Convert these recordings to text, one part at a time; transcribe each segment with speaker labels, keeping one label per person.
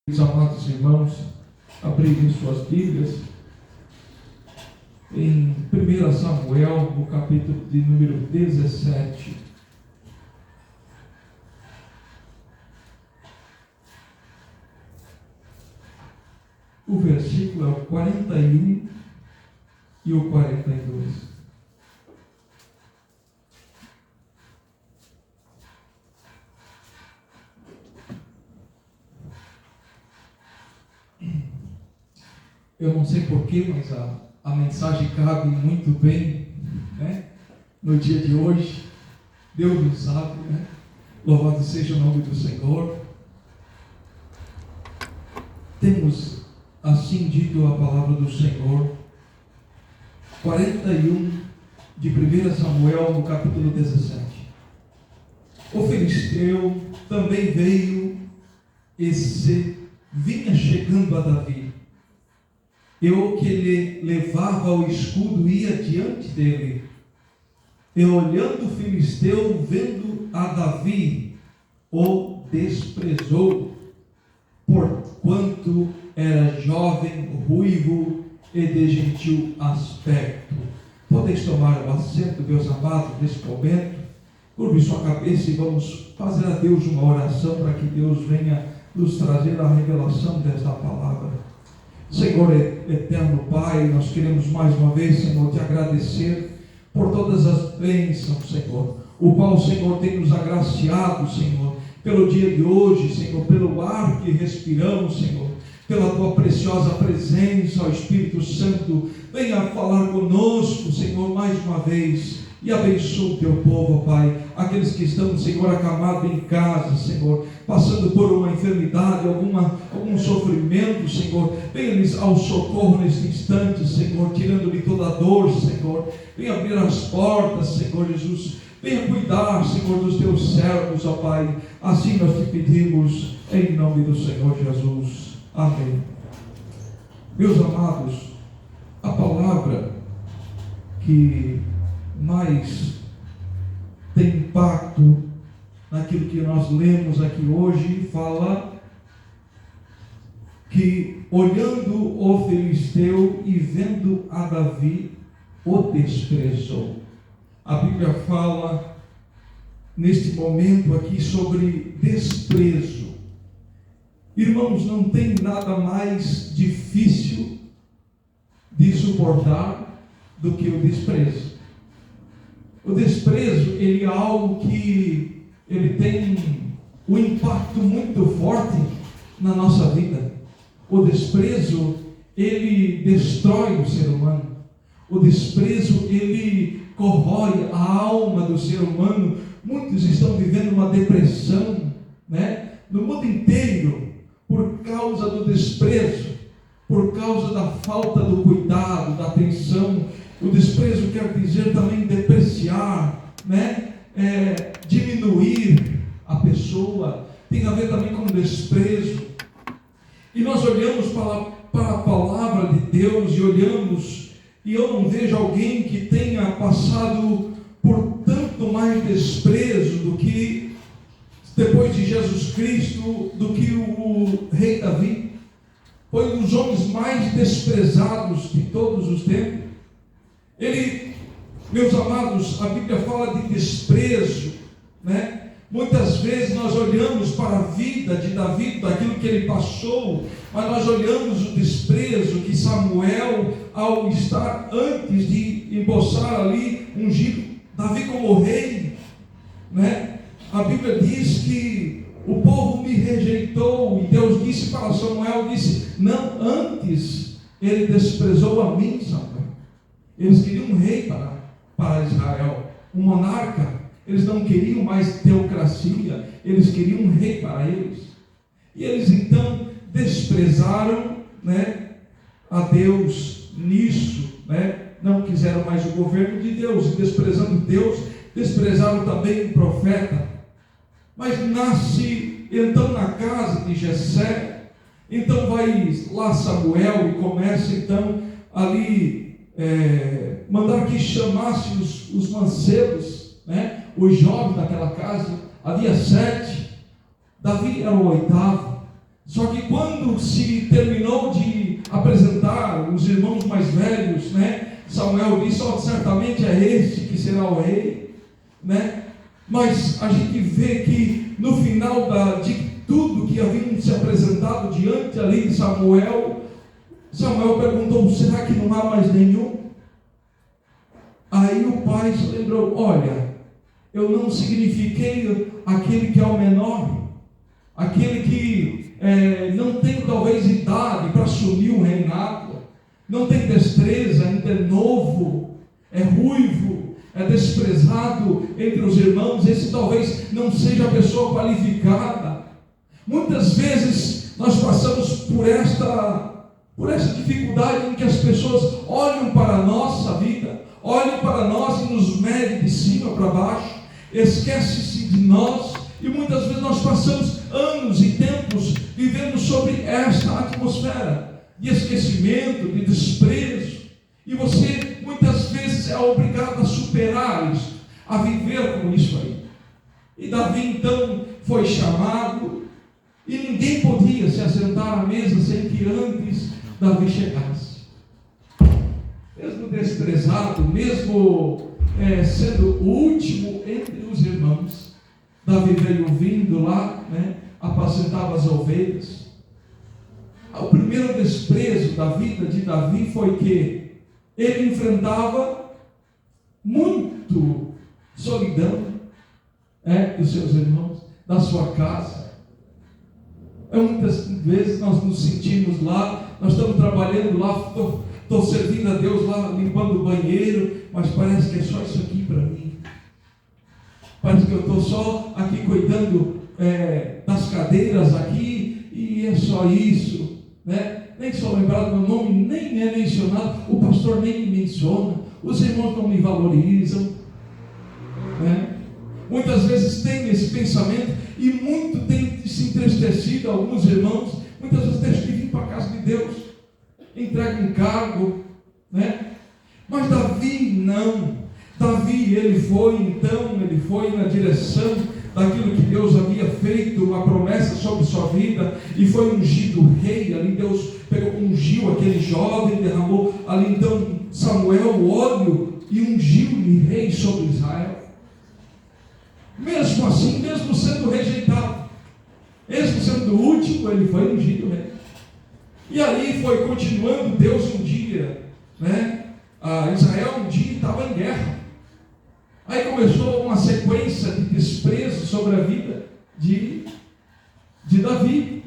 Speaker 1: Meus amados irmãos, abrirem suas Bíblias em 1 Samuel, no capítulo de número 17. O versículo é o 41 e o 42. Eu não sei porquê, mas a mensagem cabe muito bem, né? No dia de hoje. Deus nos sabe, né? Louvado seja o nome do Senhor. Temos assim dito a palavra do Senhor. 41 de 1 Samuel, no capítulo 17. O filisteu também veio e vinha chegando a Davi. E o que lhe levava o escudo ia diante dele. E olhando o filisteu, vendo a Davi, o desprezou, porquanto era jovem, ruivo e de gentil aspecto. Podeis tomar o assento, meus amados, nesse momento. Curve sua cabeça e vamos fazer a Deus uma oração para que Deus venha nos trazer a revelação desta palavra. Senhor eterno Pai, nós queremos mais uma vez, Senhor, te agradecer por todas as bênçãos, Senhor, o qual o Senhor tem nos agraciado, Senhor, pelo dia de hoje, Senhor, pelo ar que respiramos, Senhor, pela tua preciosa presença, ó Espírito Santo. Venha falar conosco, Senhor, mais uma vez. E abençoa o teu povo, Pai, aqueles que estão, Senhor, acamados em casa, Senhor, passando por uma enfermidade, algum sofrimento, Senhor, venha-lhes ao socorro neste instante, Senhor, tirando-lhe toda a dor, Senhor, venha abrir as portas, Senhor Jesus, venha cuidar, Senhor, dos teus servos, ó Pai, assim nós te pedimos, em nome do Senhor Jesus, amém. Meus amados, a palavra que mais tem impacto naquilo que nós lemos aqui hoje, fala que olhando o filisteu e vendo a Davi, o desprezou. A Bíblia fala neste momento aqui sobre desprezo. Irmãos, não tem nada mais difícil de suportar do que o desprezo. O desprezo, ele é algo que ele tem um impacto muito forte na nossa vida. O desprezo, ele destrói o ser humano. O desprezo, ele corrói a alma do ser humano. Muitos estão vivendo uma depressão, né? No mundo inteiro, por causa do desprezo, por causa da falta do cuidado, da atenção. O desprezo quer dizer também depreciar, né? Diminuir a pessoa, tem a ver também com desprezo. E nós olhamos para a palavra de Deus e olhamos, e eu não vejo alguém que tenha passado por tanto mais desprezo do que, depois de Jesus Cristo, do que o rei Davi. Foi um dos homens mais desprezados de todos os tempos. Ele, meus amados, a Bíblia fala de desprezo, né? Muitas vezes nós olhamos para a vida de Davi, daquilo que ele passou, mas nós olhamos o desprezo que Samuel, ao estar antes de empossar ali, ungir Davi como rei, né? A Bíblia diz que o povo me rejeitou, e Deus disse para Samuel, disse, não, antes ele desprezou a mim, Samuel. Eles queriam um rei para Israel, um monarca. Eles não queriam mais teocracia, eles queriam um rei para eles. E eles então desprezaram, né, a Deus nisso, né? Não quiseram mais o governo de Deus, e desprezando Deus, desprezaram também o profeta. Mas nasce então na casa de Jessé. Então vai lá Samuel e começa então ali mandar que chamasse os mancebos, né? Os jovens daquela casa. Havia 7, Davi era o 8º. Só que quando se terminou de apresentar os irmãos mais velhos, né, Samuel disse: "Oh, certamente é este que será o rei", né? Mas a gente vê que no final de tudo que havia se apresentado diante ali de Samuel, Samuel perguntou: "Será que não há mais nenhum?" Aí o pai se lembrou: "Olha, eu não signifiquei aquele que é o menor, aquele que não tem talvez idade para assumir o reinado, não tem destreza, ainda é novo, é ruivo, é desprezado entre os irmãos, esse talvez não seja a pessoa qualificada." Muitas vezes nós passamos por essa dificuldade em que as pessoas olham para a nossa vida, olham para nós e nos medem de cima para baixo, esquece-se de nós, e muitas vezes nós passamos anos e tempos vivendo sobre esta atmosfera de esquecimento, de desprezo, e você muitas vezes é obrigado a superar isso, a viver com isso aí. E Davi então foi chamado, e ninguém podia se assentar à mesa sem que antes Davi chegasse. Mesmo desprezado, mesmo sendo o último entre os irmãos, Davi veio vindo lá, né, apacentava as ovelhas. O primeiro desprezo da vida de Davi foi que ele enfrentava muito solidão dos seus irmãos, da sua casa. Muitas vezes nós nos sentimos lá, nós estamos trabalhando lá, estou servindo a Deus lá, limpando o banheiro, mas parece que é só isso aqui para mim. Parece que eu estou só aqui cuidando das cadeiras aqui, e é só isso, né? Nem sou lembrado, meu nome nem é mencionado, o pastor nem me menciona, os irmãos não me valorizam, né? Muitas vezes tem esse pensamento, e muito tem se entristecido alguns irmãos, muitas vezes deixam de vir para a casa de Deus, entrega um cargo, né? Mas Davi não. Davi, ele foi na direção daquilo que Deus havia feito, uma promessa sobre sua vida, e foi ungido rei. Ali Deus ungiu aquele jovem, derramou ali então Samuel o óleo e ungiu-lhe rei sobre Israel. Mesmo assim, mesmo sendo rejeitado, mesmo sendo o último, ele foi ungido rei. E aí foi continuando. Deus um dia, né? Israel um dia estava em guerra. Aí começou uma sequência de desprezo sobre a vida de Davi.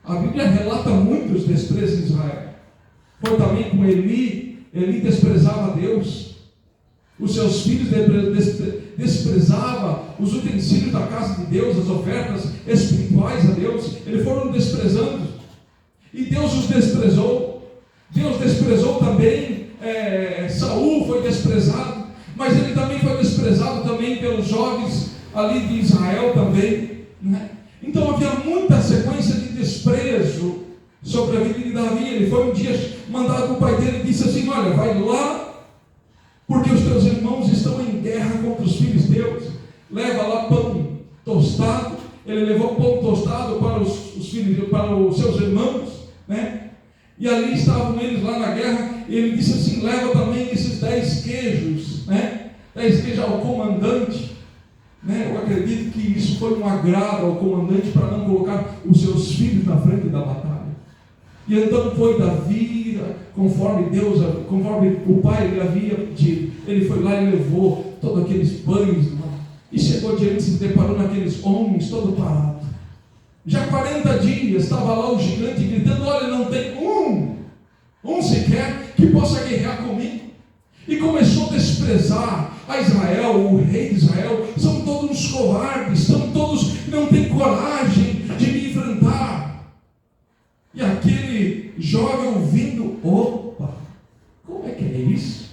Speaker 1: A Bíblia relata muitos desprezos em Israel. Foi também com Eli. Eli desprezava Deus. Os seus filhos desprezavam os utensílios da casa de Deus, as ofertas espirituais a Deus. Eles foram desprezando, e Deus os desprezou. Deus desprezou também Saul, foi desprezado, mas ele também foi desprezado também pelos jovens ali de Israel também, né? Então havia muita sequência de desprezo sobre a vida de Davi. Ele foi um dia mandado para o pai dele e disse assim: "Olha, vai lá, porque os teus irmãos estão em guerra contra os filhos teus, leva lá pão tostado." Ele levou pão tostado para os filhos, para os seus irmãos, né? E ali estavam eles lá na guerra, e ele disse assim: "Leva também esses 10 queijos, né? 10 queijos ao comandante", né? Eu acredito que isso foi um agrado ao comandante para não colocar os seus filhos na frente da batalha. E então foi Davi, conforme o pai lhe havia pedido. Ele foi lá e levou todos aqueles pães lá, e chegou diante, se deparou naqueles homens todo parado. Já 40 dias estava lá o gigante gritando: "Olha, não tem um sequer que possa guerrear comigo." E começou a desprezar a Israel, o rei de Israel. "São todos uns covardes, são todos que não têm coragem de me enfrentar." E aquele jovem ouvindo: "Opa, como é que é isso?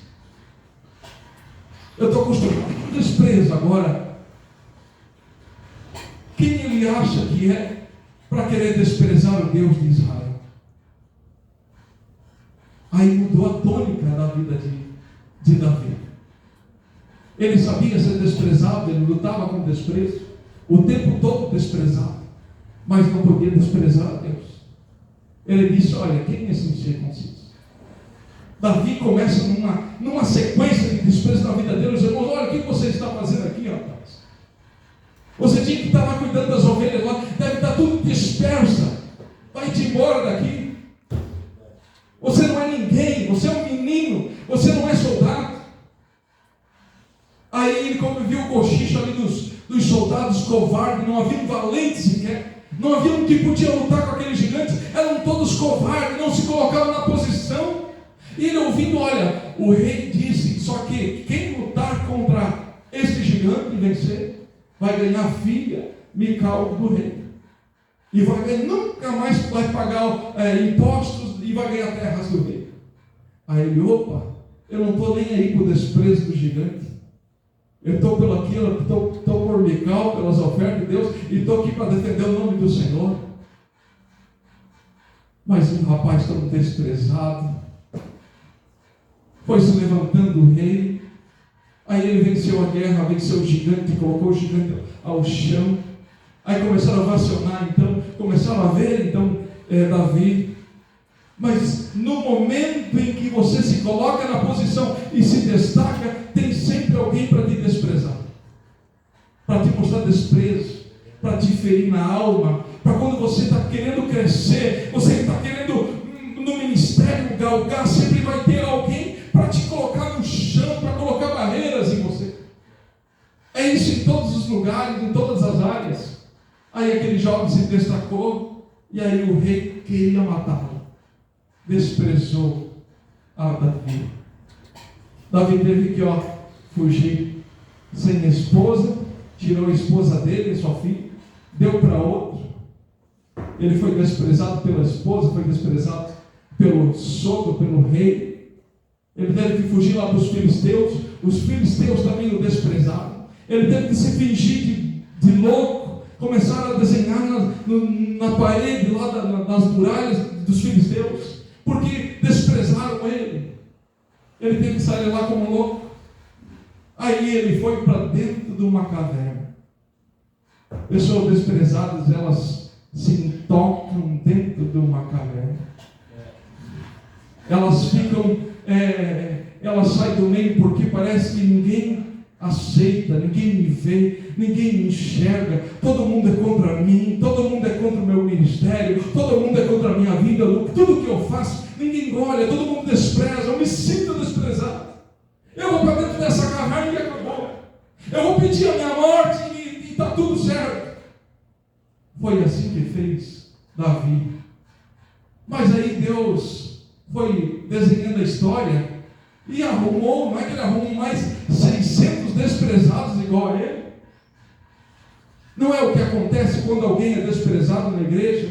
Speaker 1: Eu estou acostumado com desprezo agora. Quem ele acha que é para querer desprezar o Deus de Israel?" Aí mudou a tônica da vida de Davi. Ele sabia ser desprezado, ele lutava com desprezo, o tempo todo desprezado. mas não podia desprezar a Deus. Ele disse: olha, quem é esse incircunciso? Davi começa numa sequência de desprezo na vida dele. Os irmãos: olha, o que você está fazendo aqui, rapaz? Você tinha que estar lá cuidando das ovelhas lá, deve estar tudo dispersa. Vai-te embora daqui. Você não é ninguém, você é um menino, você não é soldado. Aí ele, quando viu o cochicho ali dos soldados covardes, não havia um valente sequer, não havia um que podia lutar com aqueles gigantes, eram todos covardes, não se colocavam na posição. E ele ouvindo: olha, o rei disse, só que quem lutar contra esse gigante e vencer, vai ganhar filha, Mical, do rei. E nunca mais vai pagar impostos e vai ganhar terras do rei. Aí ele: opa, eu não estou nem aí por desprezo do gigante. Eu estou pelo aquilo, estou por Mical, pelas ofertas de Deus, e estou aqui para defender o nome do Senhor. Mas um rapaz tão desprezado foi se levantando o rei. Aí ele venceu a guerra, venceu o gigante, colocou o gigante ao chão. Aí começaram a vacionar, então, começaram a ver, então, Davi. Mas no momento em que você se coloca na posição e se destaca, tem sempre alguém para te desprezar, para te mostrar desprezo, para te ferir na alma, para quando você está querendo crescer, você está querendo no ministério galgar, sempre vai ter alguém para te colocar no chão, para colocar barreiras em você. É isso em todos os lugares, em todas as áreas. Aí aquele jovem se destacou, e aí o rei queria matá-lo, desprezou a Davi. Davi teve que fugir sem esposa, tirou a esposa dele, sua filha, deu para outro. Ele foi desprezado pela esposa, foi desprezado pelo sogro, pelo rei. Ele teve que fugir lá para os filisteus. Os filisteus também o desprezaram. Ele teve que se fingir de louco. Começaram a desenhar na parede lá nas muralhas dos filisteus, porque desprezaram ele. Ele teve que sair lá como louco. Aí ele foi para dentro de uma caverna. Pessoas desprezadas, elas se intocam dentro de uma caverna. Elas ficam, elas saem do meio porque parece que ninguém aceita, ninguém me vê, ninguém me enxerga, todo mundo é contra mim, todo mundo é contra o meu ministério, todo mundo é contra a minha vida, tudo que eu faço, ninguém olha, todo mundo despreza, eu me sinto desprezado. Eu vou para dentro dessa caverna e acabou. Eu vou pedir a minha morte e está tudo certo. Foi assim que fez Davi. Mas aí Deus foi desenhando a história e arrumou, não é que ele arrumou mais 600 desprezados igual a ele? Não é o que acontece quando alguém é desprezado na igreja?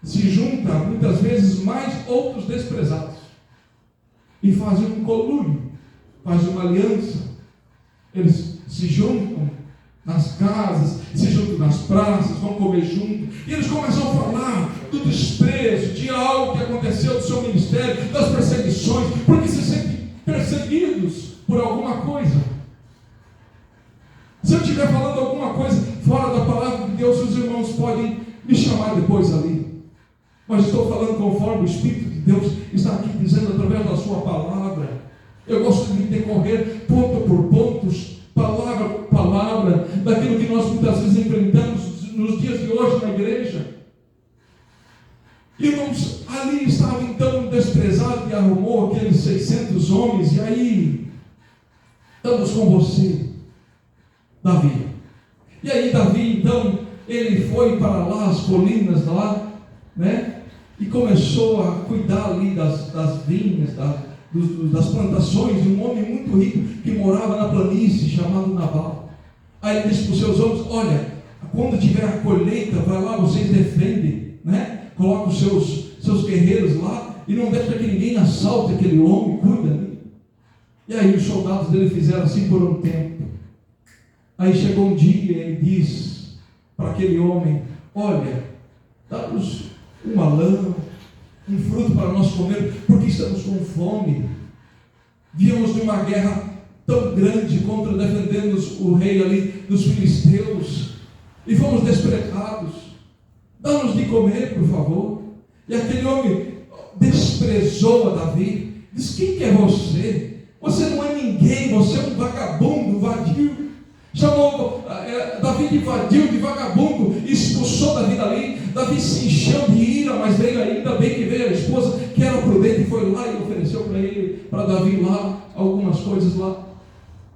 Speaker 1: Se junta muitas vezes mais outros desprezados e fazem um conluio, fazem uma aliança. Eles se juntam nas casas, se juntam nas praças, vão comer junto, e eles começam a falar do desprezo, de algo que aconteceu do seu ministério, das perseguições, porque se sentem perseguidos por alguma coisa. Se eu estiver falando alguma coisa fora da palavra de Deus, os irmãos podem me chamar depois ali, mas estou falando conforme o Espírito de Deus está aqui dizendo através da sua palavra. Eu gosto de decorrer ponto por pontos, palavra por palavra, daquilo que nós muitas vezes enfrentamos nos dias de hoje na igreja. Irmãos, ali estava então desprezado e arrumou aqueles 600 homens, e aí estamos com você, Davi. E aí Davi então, ele foi para lá, as colinas lá, né? E começou a cuidar ali das vinhas, das plantações de um homem muito rico que morava na planície, chamado Nabal. Aí ele disse para os seus homens: olha, quando tiver a colheita, vai lá, vocês defendem, né? Coloca os seus guerreiros lá e não deixa que ninguém assalte aquele homem, cuida dele. E aí os soldados dele fizeram assim por um tempo. Aí chegou um dia e ele disse para aquele homem: olha, dá-nos uma lã, um fruto para nós comer, porque estamos com fome. Viemos de uma guerra tão grande contra defendendo o rei ali dos filisteus, e fomos desprezados. Dá-nos de comer, por favor. E aquele homem desprezou a Davi. Diz: quem que é você? Você não é ninguém, você é um vagabundo, vadio. Chamou Davi de vadio, de vagabundo, e expulsou Davi dali. Davi se encheu de ira, mas veio ainda bem que veio a esposa, que era prudente, e foi lá e ofereceu para ele, para Davi lá, algumas coisas lá.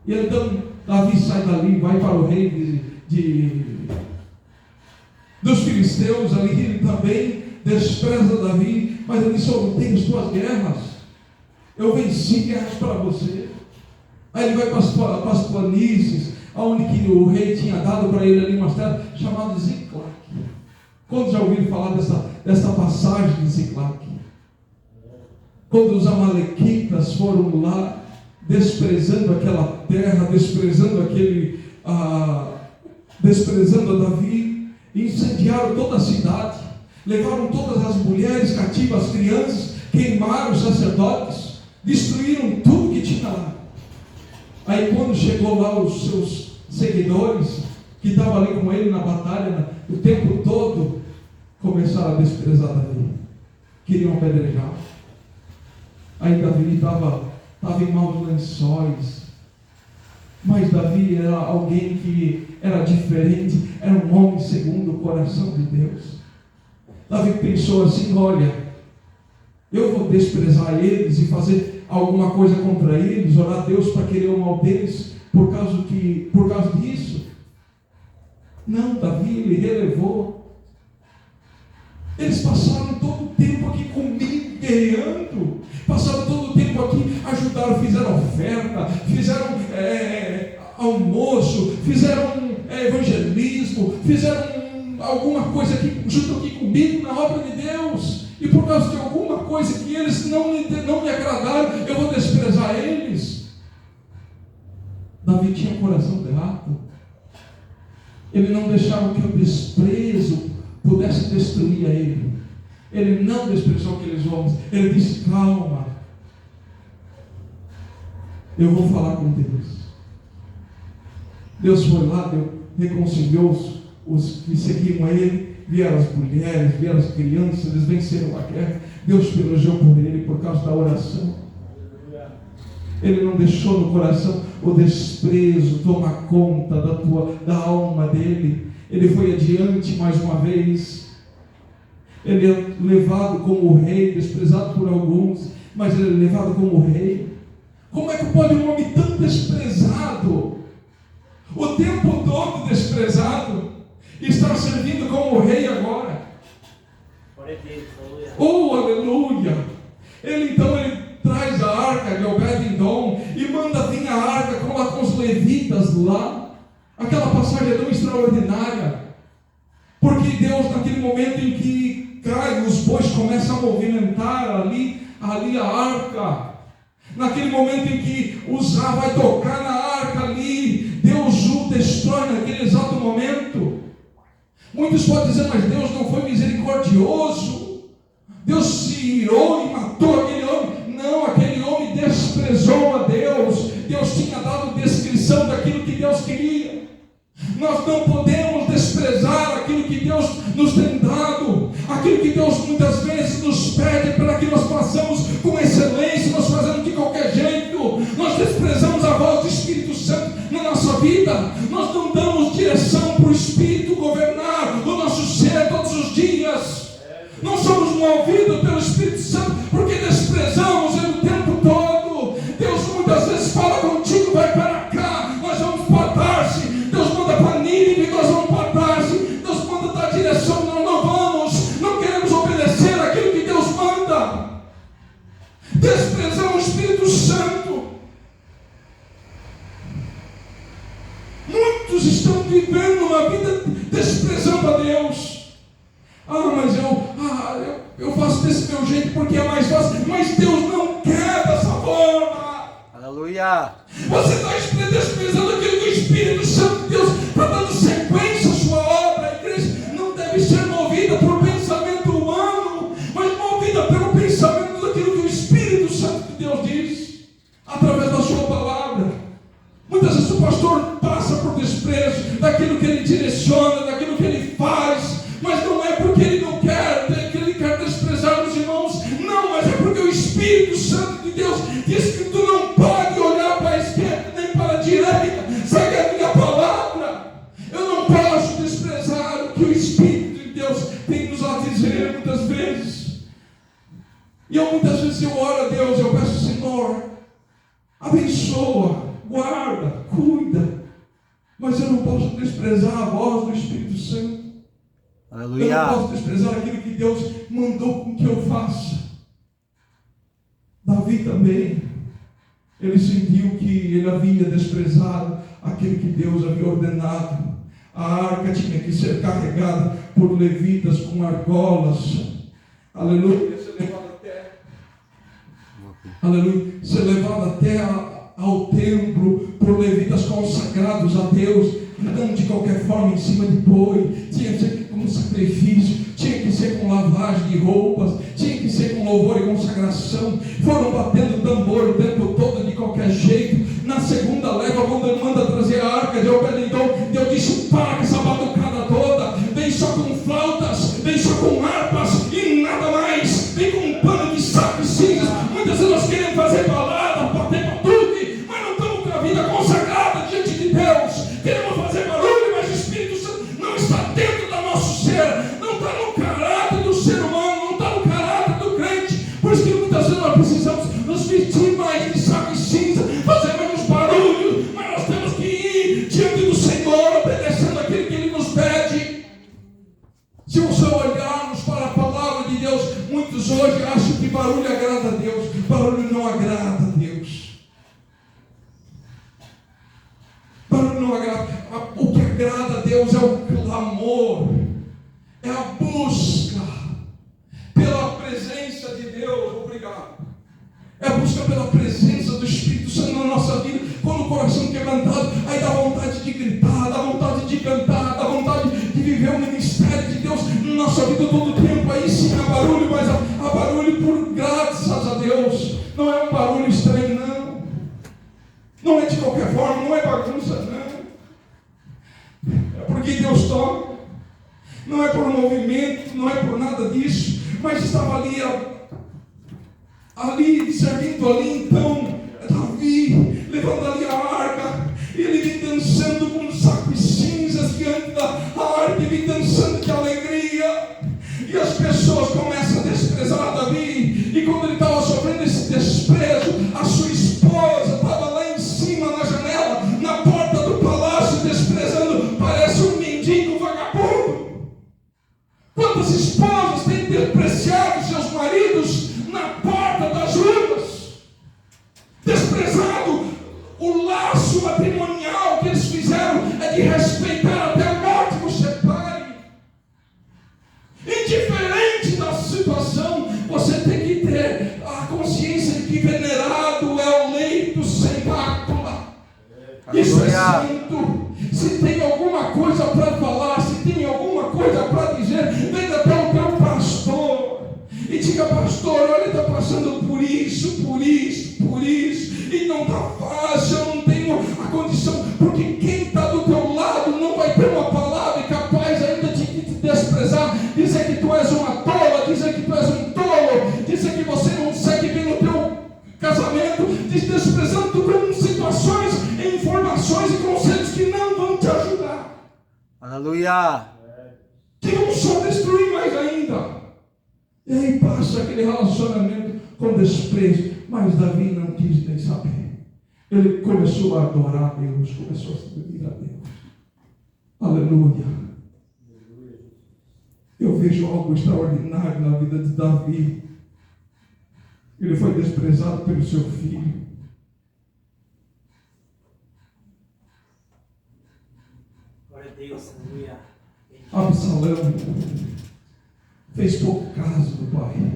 Speaker 1: E então Davi sai dali, vai para o rei dos filisteus, ali ele também despreza Davi, mas ele disse: eu lutei as tuas guerras, eu venci guerras para você. Aí ele vai para as planícies, onde que o rei tinha dado para ele ali umas terras, chamado Ziclac. Quando já ouviram falar dessa passagem de Ziclac? Quando os amalequitas foram lá, desprezando aquela terra, desprezando desprezando a Davi, incendiaram toda a cidade, levaram todas as mulheres cativas, as crianças, queimaram os sacerdotes, destruíram tudo que tinha lá. Aí quando chegou lá os seus seguidores, que estavam ali com ele na batalha, o tempo todo, começaram a desprezar Davi, queriam apedrejar. Aí Davi estava em maus lençóis, mas Davi era alguém que era diferente, era um homem segundo o coração de Deus. Davi pensou assim: olha, eu vou desprezar eles e fazer alguma coisa contra eles, orar a Deus para querer o mal deles por causa disso? Não, Davi, ele relevou. Eles passaram todo o tempo aqui comigo, guerreando, passaram todo o tempo aqui, ajudaram, fizeram oferta, fizeram almoço, fizeram evangelismo, fizeram alguma coisa aqui, junto aqui comigo na obra de Deus, e por causa de alguma coisa que eles não me agradaram, eu vou desprezar eles. Davi tinha um coração grato. Ele não deixava que o desprezo pudesse destruir a ele. Ele não desprezou aqueles homens. Ele disse: calma, eu vou falar com Deus. Deus foi lá, reconciliou os que seguiam a ele, vieram as mulheres, vieram as crianças, eles venceram a guerra. Deus pelejou por ele por causa da oração. Ele não deixou no coração o desprezo tomar conta da alma dele. Ele foi adiante mais uma vez. Ele é levado como rei, desprezado por alguns, mas ele é levado como rei. Como é que pode um homem tão desprezado, o tempo todo desprezado, estar servindo como rei agora? Oh, aleluia! Ele traz a arca de Obed-Edom e manda vir a arca com os levitas lá. Aquela passagem é tão extraordinária, porque Deus, naquele momento em que cai, os bois começam a movimentar ali a arca, naquele momento em que Uzá vai tocar na arca ali, Deus o destrói naquele exato momento. Muitos podem dizer: mas Deus não foi misericordioso, Deus se irou e matou aquele homem. Não, aquele homem desprezou a Deus. Deus tinha dado descrição daquilo que Deus queria. Nós não podemos desprezar aquilo que Deus nos tem dado, aquilo que Deus muitas vezes nos pede para que nós façamos com excelência. Nós fazemos de qualquer jeito, nós desprezamos a voz do Espírito Santo na nossa vida, nós não damos direção para o Espírito governar o nosso ser todos os dias. Não somos movidos pelo Espírito Santo porque desprezamos ele o tempo todo. Deus muitas vezes fala contigo: vai para cá, nós vamos para Tarse. Deus manda para Nínive, nós vamos para Tarse. Deus manda dar direção, nós não vamos, não queremos obedecer aquilo que Deus manda. Desprezamos o Espírito Santo. Muitos estão vivendo uma vida desprezando a Deus. Mas eu faço desse meu jeito porque é mais fácil. Mas Deus não quer dessa forma.
Speaker 2: Aleluia.
Speaker 1: Você está desprezando aquilo que o Espírito Santo de Deus está dando sequência à sua obra. A igreja não deve ser movida por pensamento humano, mas movida pelo pensamento daquilo que o Espírito Santo de Deus diz através da sua palavra. Muitas vezes o pastor passa por desprezo daquilo que ele direciona, daquilo que ele faz, mas não é porque muitas vezes. E muitas vezes eu oro a Deus, eu peço, Senhor, abençoa, guarda, cuida. Mas eu não posso desprezar a voz do Espírito Santo.
Speaker 2: Aleluia.
Speaker 1: Eu não posso desprezar aquilo que Deus mandou com que eu faça. Davi também, ele sentiu que ele havia desprezado aquilo que Deus havia ordenado. A arca tinha que ser carregada por levitas com argolas. Aleluia. Ser levado até ao templo por levitas consagrados a Deus, não de qualquer forma em cima de boi. Tinha que ser com sacrifício, tinha que ser com lavagem de roupas, tinha que ser com louvor e consagração. Foram batendo tambor o tempo todo de qualquer jeito. Na segunda leva, quando ele manda trazer a arca de Obed-edom, Deus disse: para com essa batucada toda, vem só com flautas, vem só com harpas e nada mais, vem com um pano de saco e cinza. Muitas vezes nós queremos fazer balada, bater batuque, mas não estamos com a vida consagrada diante de Deus. Queremos fazer barulho, mas o Espírito Santo não está dentro do nosso ser, não está no caráter do ser humano, não está no caráter do crente. Por isso que muitas vezes nós precisamos nos vestir mais de saco e cinza, fazer menos barulho, mas nós temos que ir diante do Senhor, obedecendo aquilo que Ele nos pede. Se você olharmos para a palavra de Deus, muitos hoje acham que barulho agrada a Deus. Barulho não agrada a Deus. Barulho não agrada. O que agrada a Deus é o clamor, é a busca pela presença de Deus. Obrigado. É a busca pela presença do Espírito Santo na nossa vida. Quando o coração quebrantado, aí dá vontade de gritar, dá vontade de cantar, dá vontade de viver o ministério de Deus na nossa vida todo o tempo. Aí sim há barulho, mas há barulho por graças a Deus. Não é um barulho estranho, não. Não é de qualquer forma, não é bagunça, não. É porque Deus toca. Não é por movimento, não é por nada disso. Mas estava ali, servindo ali, então, Davi, levando ali a arca, ele vem dançando com um saco de cinzas diante da arca, e vem dançando de alegria, e as pessoas começam a desprezar Davi, e quando ele estava sofrendo esse desprezo, a sua esposa estava lá em cima, na janela, na porta do palácio, desprezando, parece um mendigo vagabundo. Quantas esposas têm desprezado seus maridos na porta das ruas, desprezado o laço matrimonial que eles fizeram, é de respeitar até a morte que os separe. Indiferente da situação, você tem que ter a consciência de que venerado é o leito sem mácula. Isso é santo. Se tem alguma coisa para falar, se tem alguma coisa para dizer, venha até o teu pastor e diga: pastor, olha, está passando por isso, e não está fácil, eu não tenho a condição, porque quem está do teu lado não vai ter uma palavra e capaz ainda de te desprezar, dizer que tu és uma tola, dizer que tu és um tolo, dizer que você não segue bem no teu casamento, desprezando tu com situações, informações e conselhos que não vão te ajudar.
Speaker 2: Aleluia.
Speaker 1: Que vão só destruir mais ainda. E aí passa aquele relacionamento com desprezo. Mas Davi não quis nem saber. Ele começou a adorar a Deus, começou a servir a Deus. Aleluia. Eu vejo algo extraordinário na vida de Davi. Ele foi desprezado pelo seu filho.
Speaker 3: Glória a Deus, aleluia.
Speaker 1: Absalão fez pouco caso do pai.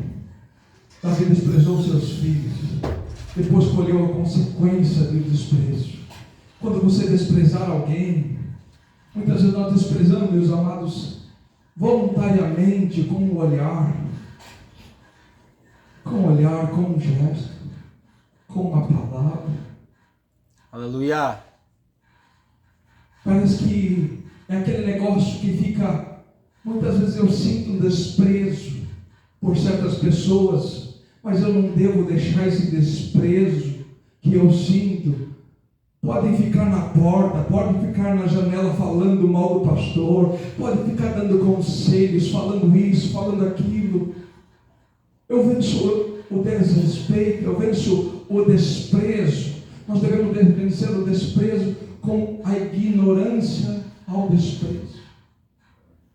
Speaker 1: Davi desprezou seus filhos. Depois colheu a consequência do desprezo. Quando você desprezar alguém, muitas vezes nós desprezamos, meus amados, voluntariamente, com um olhar, com um gesto, com uma palavra.
Speaker 2: Aleluia.
Speaker 1: Parece que é aquele negócio que fica, muitas vezes eu sinto um desprezo por certas pessoas, mas eu não devo deixar esse desprezo que eu sinto podem ficar na porta, podem ficar na janela falando mal do pastor, podem ficar dando conselhos, falando isso, falando aquilo. Eu venço o desrespeito, eu venço o desprezo. Nós devemos vencer o desprezo com a ignorância ao desprezo,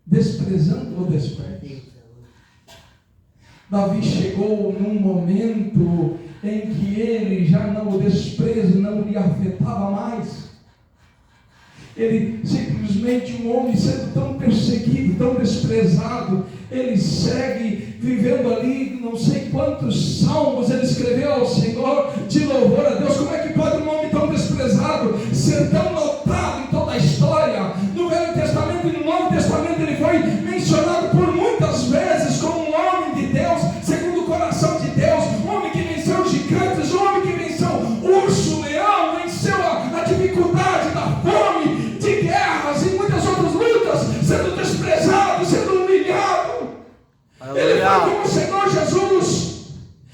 Speaker 1: desprezando o desprezo. Davi chegou num momento em que ele já não, o desprezo não lhe afetava mais. Ele simplesmente, um homem sendo tão perseguido, tão desprezado, ele segue vivendo ali, não sei quantos salmos ele escreveu ao Senhor, de louvor a Deus. Como é que pode um homem tão desprezado ser tão notado em toda a história? No Velho Testamento e no Novo Testamento ele foi mencionado por muitas vezes como um homem de Deus, segundo o coração de Deus, um homem que venceu gigantes, um homem que venceu urso, leão, venceu a dificuldade da fome, de guerras e muitas outras lutas, sendo desprezado, sendo humilhado. Ele foi como o Senhor Jesus.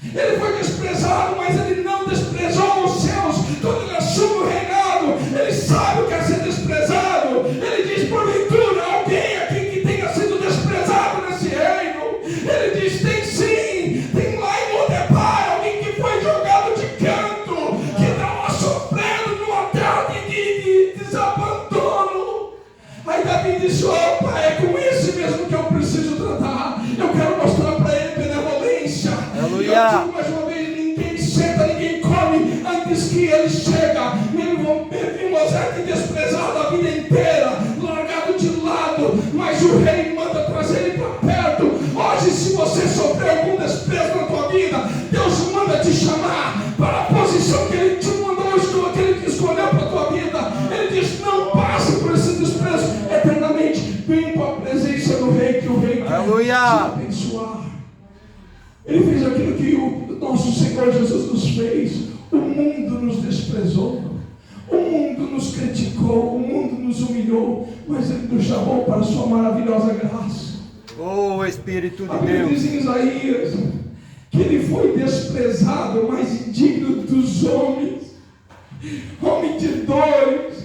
Speaker 1: Ele foi desprezado, mas ele não desprezou os seus. Quando ele assume o reinado, ele sabe o que é ser desprezado. Ele diz: porventura, alguém aqui que tenha sido desprezado nesse reino? Ele diz: tem sim, tem lá em Lodebar alguém que foi jogado de canto, que estava sofrendo numa terra de desabandono. Aí Davi disse: opa, é com esse mesmo que eu preciso tratar. Eu quero mostrar para ele benevolência.
Speaker 2: Aleluia.
Speaker 1: Eu digo mais uma vez: ninguém senta, ninguém come antes que ele chega. Mefibosete desprezado a vida inteira, largado de lado, mas o rei manda trazer ele para perto. Hoje, se você sofreu algum desprezo na tua vida, Deus manda te chamar para a posição que ele te mandou, que ele te escolheu para a tua vida. Ele diz: não passe por esse desprezo eternamente. Vem para a presença do rei, que o rei quer te abençoar. Ele fez aquilo que o nosso Senhor Jesus nos fez. O mundo nos desprezou, o mundo nos criticou, o mundo nos humilhou, mas Ele nos chamou para a sua maravilhosa graça.
Speaker 2: Oh, Espírito de
Speaker 1: A Bíblia
Speaker 2: Deus.
Speaker 1: diz em Isaías que Ele foi desprezado, mas indigno dos homens, homem de dores.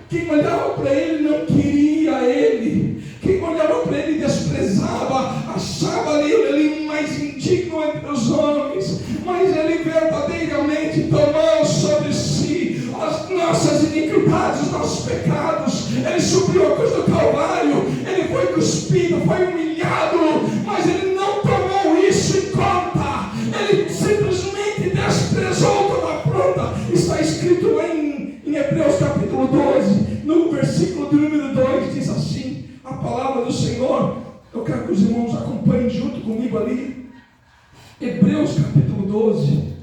Speaker 1: Quem olhava para Ele não queria Ele. Quem olhava para Ele desprezava, achava Ele mais indigno entre os homens. Mas Ele verdadeiramente tomou sobre si as nossas iniquidades, os nossos pecados. Ele subiu a cruz do Calvário. Ele foi cuspido, foi humilhado, mas Ele não tomou isso em conta. Ele simplesmente desprezou toda a afronta. Está escrito em Hebreus capítulo 12, no versículo de número 2, diz assim a palavra do Senhor. Eu quero que os irmãos acompanhem junto comigo ali. Hebreus capítulo 12.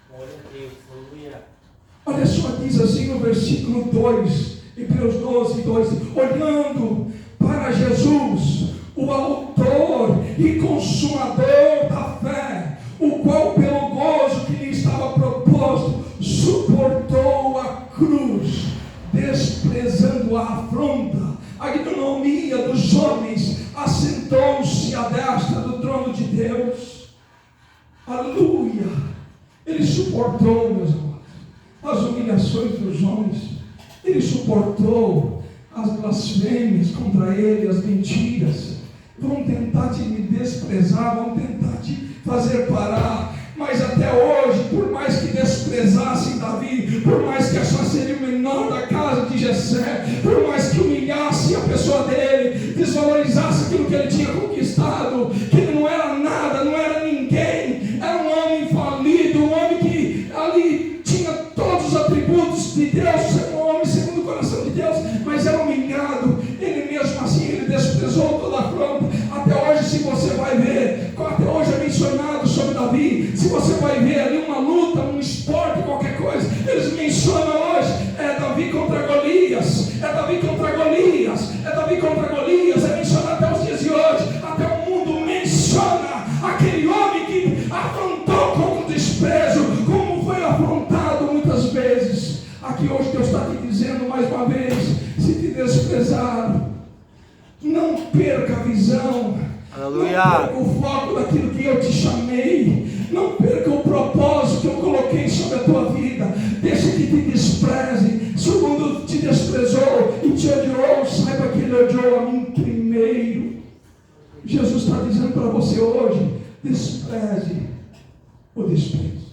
Speaker 3: Glória a Deus, aleluia.
Speaker 1: Olha só, diz assim no versículo 2, Hebreus 12, 2: olhando para Jesus, o autor e consumador da fé, o qual pelo gozo que lhe estava proposto, suportou a cruz, desprezando a afronta, a ignomínia dos homens, assentou-se à destra do trono de Deus. Aleluia! Ele suportou, meus amados, as humilhações dos homens. Ele suportou as blasfêmias contra ele, as mentiras. Vão tentar te desprezar, vão tentar te fazer parar. Mas até hoje, por mais que desprezassem Davi, por mais que achassem ele o menor da casa de Jessé, por mais que humilhassem a pessoa dele, desvalorizassem aquilo que ele tinha conquistado, que ele não era nada, não era ninguém, era um homem falido, um homem que ali tinha todos os atributos de Deus, um homem segundo o coração de Deus, mas era humilhado. Ele mesmo assim, ele desprezou toda a afronta. Até hoje, se você vai ver, até hoje é mencionado sobre Davi, se você vai ver ali uma luta, um esporte, qualquer coisa, eles mencionam hoje, é Davi contra Golias, é Davi contra Golias, é Davi contra Golias, é mencionado até os dias de hoje. Até o mundo menciona aquele homem que afrontou com o desprezo, como foi afrontado muitas vezes. Aqui hoje Deus está te dizendo mais uma vez: se te desprezaram, não perca a visão.
Speaker 2: Aleluia.
Speaker 1: Não perca o foco daquilo que eu te chamei. Não perca o propósito que eu coloquei sobre hoje despreze o desprezo.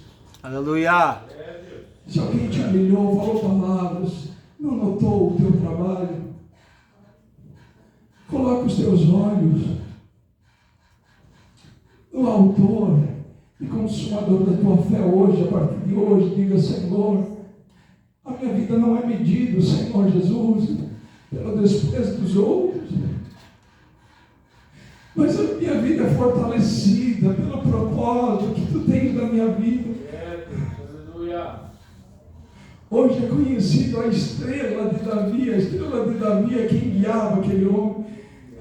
Speaker 2: Aleluia.
Speaker 1: Se alguém te humilhou, falou palavras, não notou o teu trabalho, coloca os teus olhos no autor e consumador da tua fé hoje, a partir de hoje. Diga: Senhor, a minha vida não é medida, Senhor Jesus, pelo desprezo dos outros, mas a minha vida é fortalecida pelo propósito que tu tens na minha vida. Hoje é conhecido a estrela de Davi. A estrela de Davi é quem guiava aquele homem.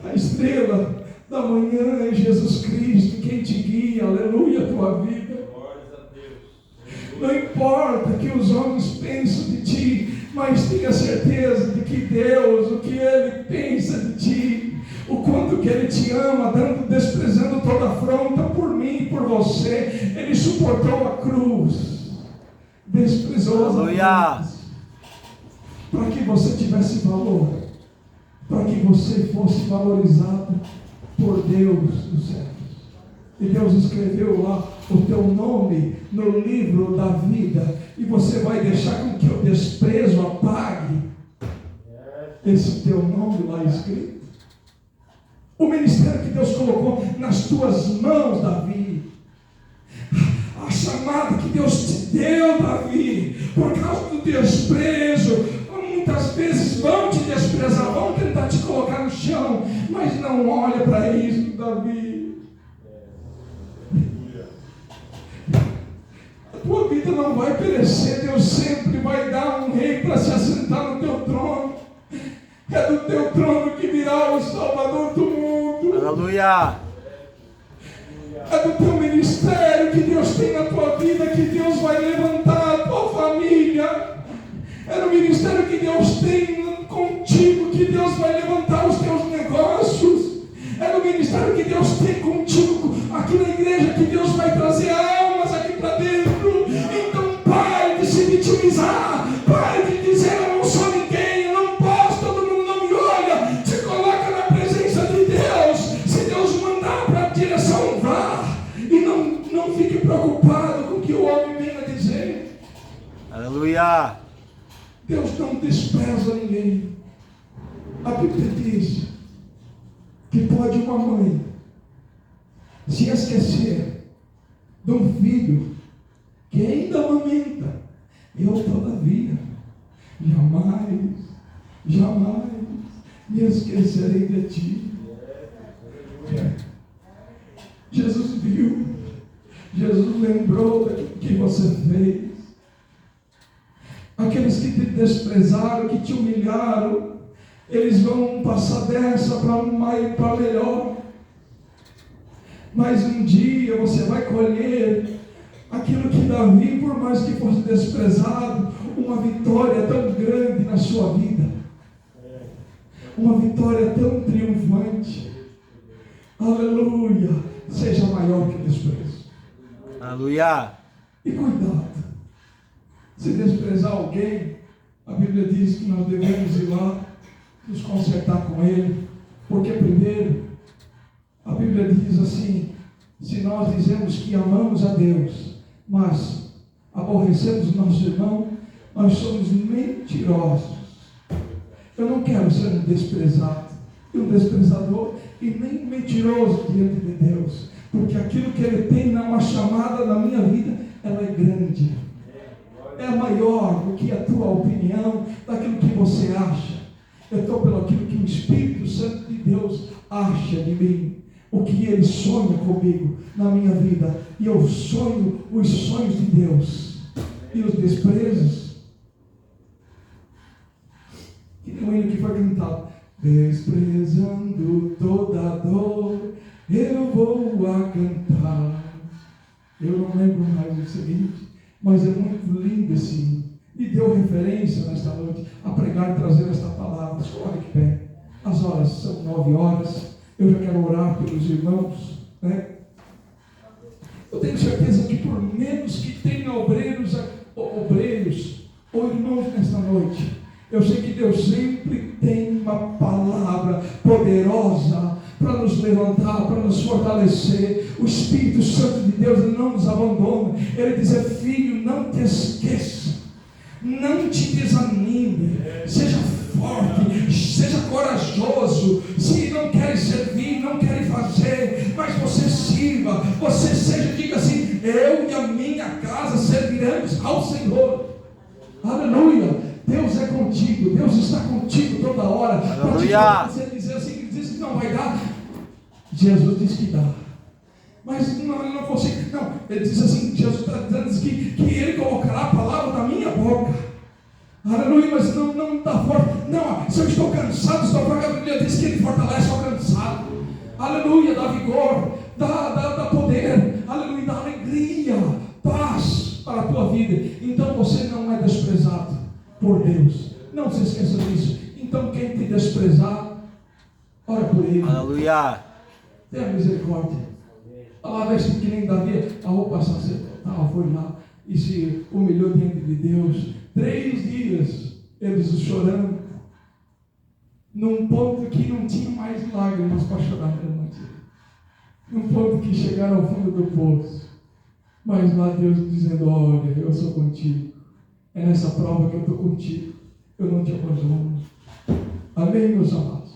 Speaker 1: A estrela da manhã é Jesus Cristo, quem te guia, aleluia, a tua vida. Não importa que os homens pensam de ti, mas tenha certeza de que Deus, o que Ele pensa de ti, o quanto que Ele te ama, desprezando toda afronta por mim e por você. Ele suportou a cruz, desprezou as afrontas, para que você tivesse valor, para que você fosse valorizado por Deus dos céus. E Deus escreveu lá o teu nome no livro da vida, e você vai deixar com que o desprezo apague esse teu nome lá escrito? O ministério que Deus colocou nas tuas mãos, Davi, a chamada que Deus te deu, Davi, por causa do desprezo, muitas vezes vão te desprezar, vão tentar te colocar no chão, mas não olha para isso, Davi. A tua vida não vai perecer. Deus sempre vai dar um rei para se assentar no teu trono. É do teu trono que virá o Salvador do mundo.
Speaker 2: Aleluia.
Speaker 1: É do teu ministério que Deus tem na tua vida que Deus vai levantar a tua família. É no ministério que Deus tem contigo que Deus vai levantar os teus negócios. É no ministério que Deus tem contigo aqui na igreja que Deus vai trazer almas aqui para dentro. Então pare de se vitimizar, pare de dizer: eu não sou ninguém, eu não posso, todo mundo não me olha. Se coloca na presença de Deus. Se Deus mandar para a direção, vá. E não fique preocupado com o que o homem vem a dizer.
Speaker 2: Aleluia.
Speaker 1: Deus não despreza ninguém. A Bíblia diz que pode uma mãe se esquecer de um filho que ainda amamenta. Eu, todavia, jamais me esquecerei de ti. Jesus viu, Jesus lembrou daquilo que você fez. Aqueles que te desprezaram, que te humilharam, eles vão passar dessa para melhor. Mas um dia você vai colher aquilo que Davi, por mais que fosse desprezado, uma vitória tão grande na sua vida, uma vitória tão triunfante. Aleluia! Seja maior que o desprezo.
Speaker 2: Aleluia.
Speaker 1: E cuidado, se desprezar alguém, a Bíblia diz que nós devemos ir lá nos consertar com ele, porque primeiro a Bíblia diz assim: se nós dizemos que amamos a Deus, mas aborrecemos o nosso irmão, nós somos mentirosos. Eu não quero ser um desprezado, um desprezador e nem um mentiroso diante de Deus, porque aquilo que Ele tem na uma chamada na minha vida, ela é grande, é maior do que a tua opinião, daquilo que você acha. Eu estou pelo aquilo que o Espírito Santo de Deus acha de mim, o que Ele sonha comigo na minha vida, e eu sonho os sonhos de Deus. E os desprezos, que nem o hino que foi cantado: desprezando toda dor, eu vou a cantar. Eu não lembro mais o seguinte, mas é muito lindo esse hino. Me deu referência nesta noite a pregar e trazer esta palavra. Escolhe que pé. As horas são 9 horas. Eu já quero orar pelos irmãos, né? Eu tenho certeza que por menos que tenha obreiros ou irmãos nesta noite, eu sei que Deus sempre tem uma palavra poderosa para nos levantar, para nos fortalecer. O Espírito Santo de Deus, Ele não nos abandona. Ele diz: filho, não te esqueça, não te desanime, seja forte, seja corajoso. Se não queres servir, não queres fazer, mas você sirva, você seja, diga assim: eu e a minha casa serviremos ao Senhor. Aleluia. Deus é contigo, Deus está contigo toda hora.
Speaker 2: Aleluia.
Speaker 1: Você dizer assim, diz que não vai dar, Jesus diz que dá. Mas não consigo. Não, ele diz assim, Jesus está dizendo que Ele colocará a palavra na minha boca. Aleluia, mas não está forte. Não, se eu estou cansado, estou fraco, a Bíblia diz que Ele fortalece o cansado. Aleluia, dá vigor, dá poder. Aleluia, dá alegria, paz para a tua vida. Então você não é desprezado por Deus. Não se esqueça disso. Então quem te desprezar, ora por ele.
Speaker 2: Aleluia.
Speaker 1: Tenha misericórdia. Ah, veste que nem Davi, a roupa sacerdotal, foi lá e se humilhou diante de Deus. 3 dias eles chorando, num ponto que não tinha mais lágrimas para chorar, num ponto que chegaram ao fundo do poço. Mas lá Deus dizendo: olha, eu sou contigo. É nessa prova que eu estou contigo. Eu não te abandono. Amém, meus amados?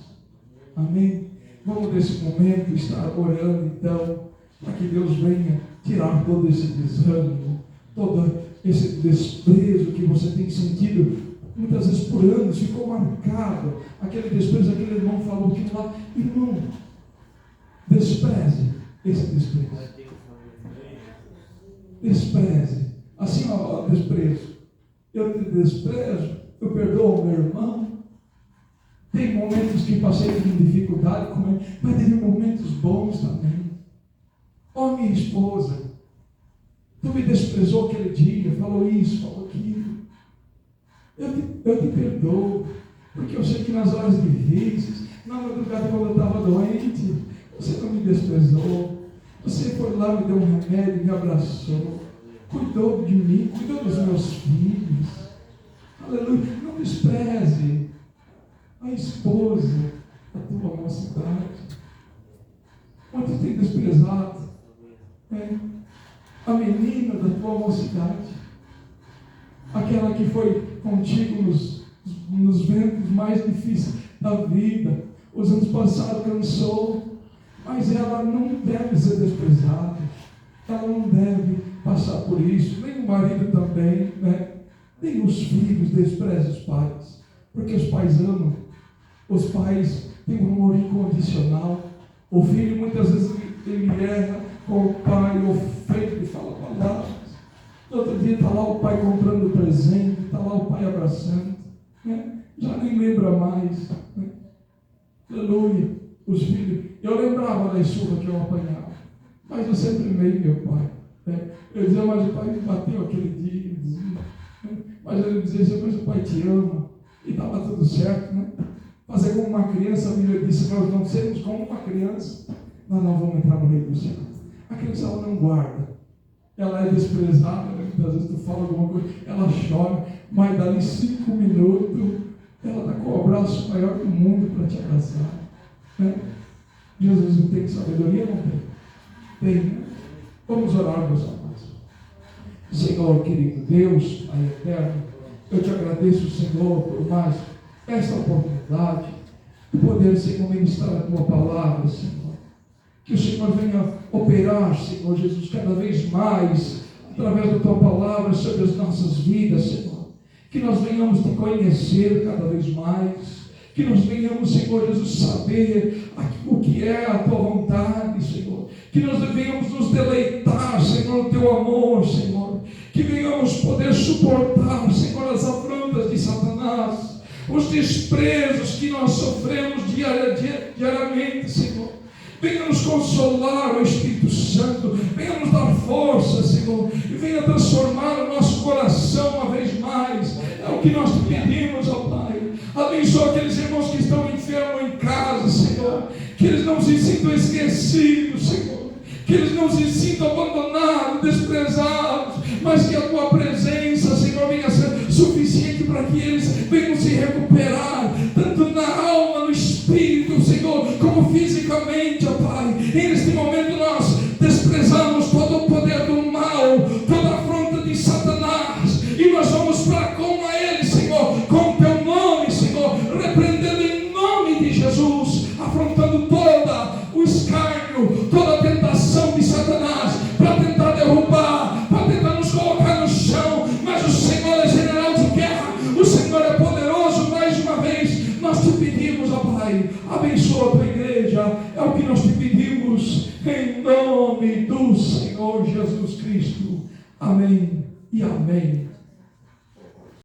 Speaker 1: Amém? Vamos nesse momento estar orando então, para que Deus venha tirar todo esse desânimo, todo esse desprezo que você tem sentido muitas vezes por anos, ficou marcado. Aquele desprezo, aquele irmão falou aquilo lá. Irmão, despreze esse desprezo. Despreze. Assim, ó, desprezo. Eu te desprezo, eu perdoo o meu irmão. Tem momentos que passei por dificuldade com ele, mas teve momentos bons também. Ó, minha esposa, tu me desprezou aquele dia, falou isso, falou aquilo. Eu te perdoo, porque eu sei que nas horas difíceis, na madrugada quando eu estava doente, você não me desprezou. Você foi lá, me deu um remédio, me abraçou, cuidou de mim, cuidou dos meus filhos. Aleluia. Não despreze a esposa da tua mocidade. Mas tu tem desprezado a menina da tua mocidade, aquela que foi contigo nos ventos mais difíceis da vida. Os anos passados cansou, mas ela não deve ser desprezada, ela não deve passar por isso, nem o marido também, né? Nem os filhos desprezam os pais, porque os pais amam, os pais têm um amor incondicional. O filho muitas vezes ele erra com o pai, ofende, fala palavras. No outro dia está lá o pai comprando presente, está lá o pai abraçando, né? Já nem lembra mais, né? Aleluia. Os filhos, eu lembrava da surra que eu apanhava, mas eu sempre amei meu pai, né? Eu dizia: mas o pai me bateu aquele dia, dizia, né? Mas ele dizia: mas o pai te ama, e estava tudo certo, né? Fazer como uma criança, a Bíblia disse: nós não sermos como uma criança, nós não vamos entrar no reino do céu. A criança, ela não guarda, ela é desprezada, né? Muitas vezes tu fala alguma coisa, ela chora, mas dali 5 minutos, ela está com o abraço maior do mundo para te abraçar, né? Jesus não tem sabedoria? Não tem. Tem, né? Vamos orar, meus amados. Senhor, querido Deus, Pai eterno, eu te agradeço, Senhor, por mais esta oportunidade de poder, Senhor, ministrar a tua palavra, Senhor. Que o Senhor venha operar, Senhor Jesus, cada vez mais, através da tua palavra, sobre as nossas vidas, Senhor. Que nós venhamos te conhecer cada vez mais. Que nós venhamos, Senhor Jesus, saber o que é a tua vontade, Senhor. Que nós venhamos nos deleitar, Senhor, no teu amor, Senhor. Que venhamos poder suportar, Senhor, as afrontas de Satanás, os desprezos que nós sofremos diariamente, Senhor. Venha nos consolar, o Espírito Santo. Venha nos dar força, Senhor. E venha transformar o nosso coração uma vez mais. É o que nós te pedimos, ó Pai. Abençoa aqueles irmãos que estão enfermos em casa, Senhor. Que eles não se sintam esquecidos, Senhor. Que eles não se sintam abandonados, desprezados. Mas que a tua presença, Senhor, venha ser suficiente para que eles venham se recuperar, tanto na alma, no espírito, Senhor, como fisicamente. especificamente, ó Pai, e neste momento nós desprezamos todo o poder do mal, toda a afronta de Satanás, e nós vamos para com a ele, Senhor, com o teu nome, Senhor, repreendendo em nome de Jesus, afrontando toda o escárnio, toda a tentação de Satanás, para tentar derrubar, para tentar nos colocar no chão, mas o Senhor é general de guerra, o Senhor é poderoso. Mais uma vez nós te pedimos, ó Pai, abençoa a tua igreja, é o que nós te pedimos, em nome do Senhor Jesus Cristo, amém e amém.